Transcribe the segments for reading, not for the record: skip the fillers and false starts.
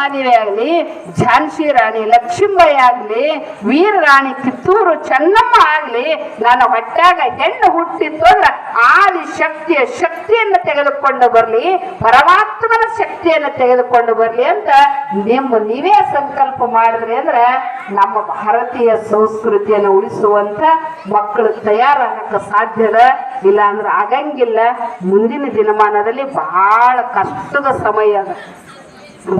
ಮಹಾದೇವಿ ಆಗ್ಲಿ, ಝಾನ್ಸಿ ರಾಣಿ ಲಕ್ಷ್ಮೀಬಾಯಿ ಆಗ್ಲಿ, ವೀರ ರಾಣಿ ಕಿತ್ತೂರು ಚೆನ್ನಮ್ಮ ಆಗ್ಲಿ, ನನ್ನ ಹೊಟ್ಟಾಗ ಹೆಣ್ಣು ಹುಟ್ಟಿತ್ತು ಅಂದ್ರೆ ಆದಿ ಶಕ್ತಿಯನ್ನು ತೆಗೆದುಕೊಂಡು ಬರ್ಲಿ, ಪರಮಾತ್ಮನ ಶಕ್ತಿಯನ್ನು ತೆಗೆದುಕೊಂಡು ಬರ್ಲಿ ಅಂತ ನೀವೇ ಸಂಕಲ್ಪ ಮಾಡಿದ್ರಿ ಅಂದ್ರೆ ನಮ್ಮ ಭಾರತೀಯ ಸಂಸ್ಕೃತಿಯನ್ನು ಉಳಿಸುವಂತ ಮಕ್ಕಳು ತಯಾರಾಗಕ್ಕೆ ಸಾಧ್ಯದ. ಇಲ್ಲ ಅಂದ್ರೆ ಆಗಂಗಿಲ್ಲ. ಮುಂದಿನ ದಿನಮಾನದಲ್ಲಿ ಬಹಳ ಕಷ್ಟದ ಸಮಯ ಅದ,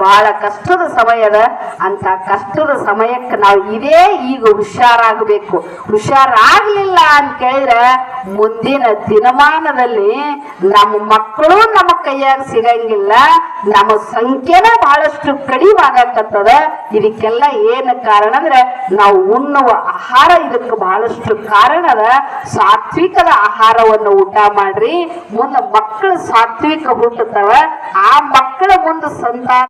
ಬಹಳ ಕಷ್ಟದ ಸಮಯದ. ಅಂತ ಕಷ್ಟದ ಸಮಯಕ್ಕೆ ನಾವು ಈಗ ಹುಷಾರಾಗಬೇಕು. ಹುಷಾರಾಗ್ಲಿಲ್ಲ ಅಂತ ಕೇಳಿದ್ರೆ ಮುಂದಿನ ದಿನಮಾನದಲ್ಲಿ ನಮ್ಮ ಮಕ್ಕಳು ನಮ್ಮ ಕೈಯಾಗ ಸಿಗಂಗಿಲ್ಲ, ನಮ್ಮ ಸಂಖ್ಯೆನೇ ಬಹಳಷ್ಟು ಕಡಿಮೆ ಆಗಕತ್ತದ. ಇದಕ್ಕೆಲ್ಲ ಏನು ಕಾರಣ ಅಂದ್ರೆ ನಾವು ಉಣ್ಣುವ ಆಹಾರ ಇದಕ್ಕೆ ಬಹಳಷ್ಟು ಕಾರಣದ. ಸಾತ್ವಿಕದ ಆಹಾರವನ್ನು ಊಟ ಮಾಡ್ರಿ, ಮುಂದೆ ಮಕ್ಕಳು ಸಾತ್ವಿಕ ಹುಟ್ಟುತ್ತವ. ಆ ಮಕ್ಕಳ ಮುಂದೆ ಸಂತಾನ